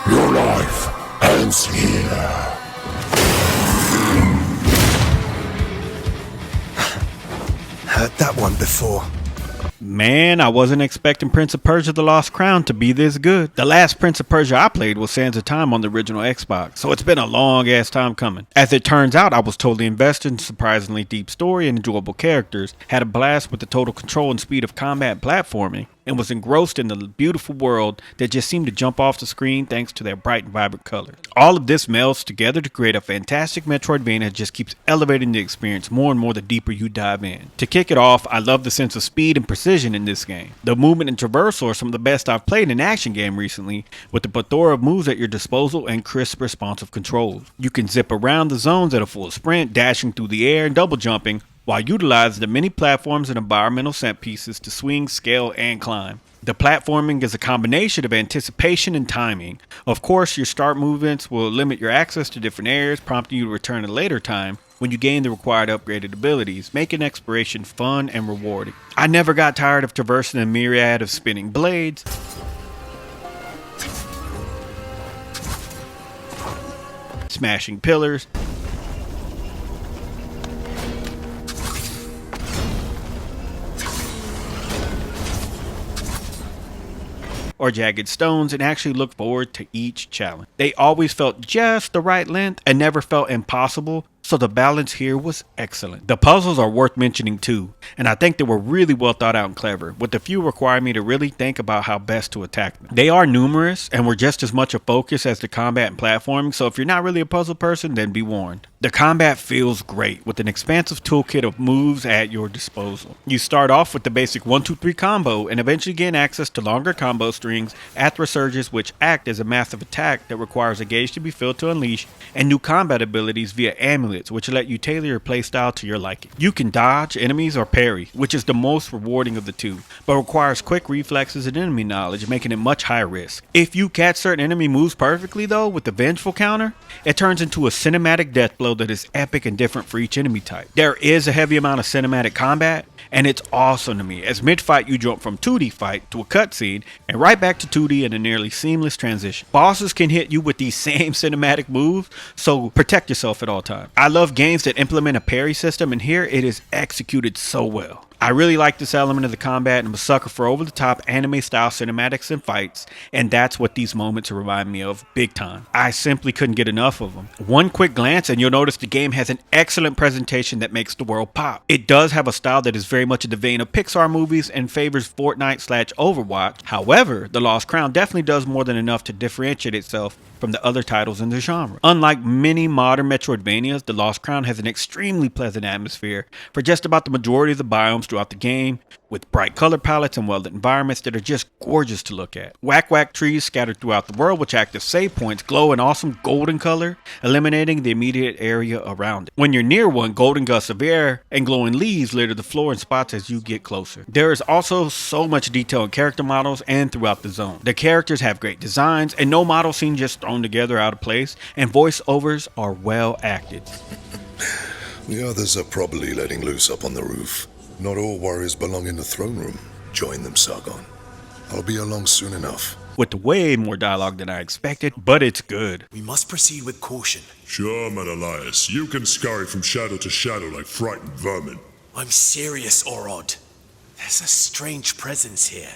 Your life ends here. Heard that one before. Man, I wasn't expecting Prince of Persia: The Lost Crown to be this good. The last Prince of Persia I played was Sands of Time on the original Xbox, so it's been a long ass time coming. As it turns out, I was totally invested in surprisingly deep story and enjoyable characters, had a blast with the total control and speed of combat and platforming, and was engrossed in the beautiful world that just seemed to jump off the screen thanks to their bright and vibrant colors. All of this melds together to create a fantastic Metroidvania that just keeps elevating the experience more and more the deeper you dive in. To kick it off, I love the sense of speed and precision in this game. The movement and traversal are some of the best I've played in an action game recently, with the plethora of moves at your disposal and crisp responsive controls. You can zip around the zones at a full sprint, dashing through the air and double jumping, while utilizing the many platforms and environmental set pieces to swing, scale, and climb. The platforming is a combination of anticipation and timing. Of course, your start movements will limit your access to different areas, prompting you to return at a later time when you gain the required upgraded abilities, making exploration fun and rewarding. I never got tired of traversing a myriad of spinning blades, smashing pillars, or jagged stones, and actually look forward to each challenge. They always felt just the right length and never felt impossible, so the balance here was excellent. The puzzles are worth mentioning too, and I think they were really well thought out and clever, with a few requiring me to really think about how best to attack them. They are numerous and were just as much a focus as the combat and platforming, so if you're not really a puzzle person, then be warned. The combat feels great, with an expansive toolkit of moves at your disposal. You start off with the basic 1-2-3 combo and eventually gain access to longer combo strings, Athra surges, which act as a massive attack that requires a gauge to be filled to unleash, and new combat abilities via amulets, which let you tailor your playstyle to your liking. You can dodge enemies or parry, which is the most rewarding of the two, but requires quick reflexes and enemy knowledge, making it much higher risk. If you catch certain enemy moves perfectly though, with the vengeful counter, it turns into a cinematic death blow that is epic and different for each enemy type. There is a heavy amount of cinematic combat, and it's awesome to me, as mid-fight you jump from 2D fight to a cutscene and right back to 2D in a nearly seamless transition. Bosses can hit you with these same cinematic moves, so protect yourself at all times. I love games that implement a parry system, and here it is executed so well. I really like this element of the combat, and I'm a sucker for over-the-top anime-style cinematics and fights, and that's what these moments remind me of big time. I simply couldn't get enough of them. One quick glance and you'll notice the game has an excellent presentation that makes the world pop. It does have a style that is very much in the vein of Pixar movies and favors Fortnite/Overwatch. However, The Lost Crown definitely does more than enough to differentiate itself from the other titles in the genre. Unlike many modern Metroidvanias, The Lost Crown has an extremely pleasant atmosphere for just about the majority of the biomes throughout the game, with bright color palettes and well-lit environments that are just gorgeous to look at. Whack trees scattered throughout the world, which act as save points, glow an awesome golden color, eliminating the immediate area around it. When you're near one, golden gusts of air and glowing leaves litter the floor in spots as you get closer. There is also so much detail in character models and throughout the zone. The characters have great designs, and no model scene just thrown together out of place, and voiceovers are well acted. The others are probably letting loose up on the roof. Not all warriors belong in the throne room. Join them, Sargon. I'll be along soon enough. With way more dialogue than I expected, but it's good. We must proceed with caution. Sure, Menelaus. You can scurry from shadow to shadow like frightened vermin. I'm serious, Orod. There's a strange presence here.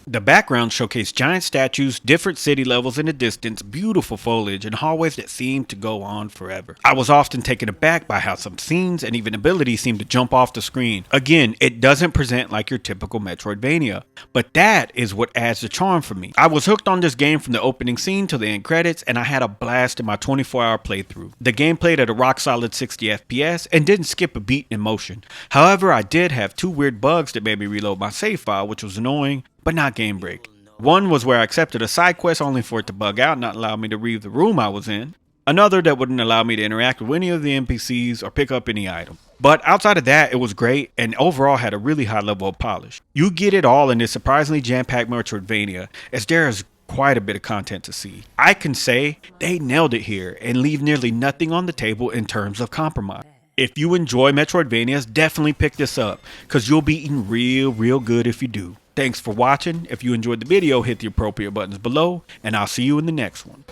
The background showcased giant statues, different city levels in the distance, beautiful foliage, and hallways that seemed to go on forever. I was often taken aback by how some scenes and even abilities seemed to jump off the screen. Again, it doesn't present like your typical Metroidvania, but that is what adds the charm for me. I was hooked on this game from the opening scene to the end credits, and I had a blast in my 24-hour playthrough. The game played at a rock-solid 60 FPS and didn't skip a beat in motion. However, I did have two weird bugs that made me reload my save file, which was annoying, but not game break. One was where I accepted a side quest only for it to bug out and not allow me to leave the room I was in. Another that wouldn't allow me to interact with any of the NPCs or pick up any item. But outside of that, it was great and overall had a really high level of polish. You get it all in this surprisingly jam-packed Metroidvania, as there is quite a bit of content to see. I can say they nailed it here and leave nearly nothing on the table in terms of compromise. If you enjoy Metroidvanias, definitely pick this up, cause you'll be eating real good if you do. Thanks for watching. If you enjoyed the video, hit the appropriate buttons below, and I'll see you in the next one.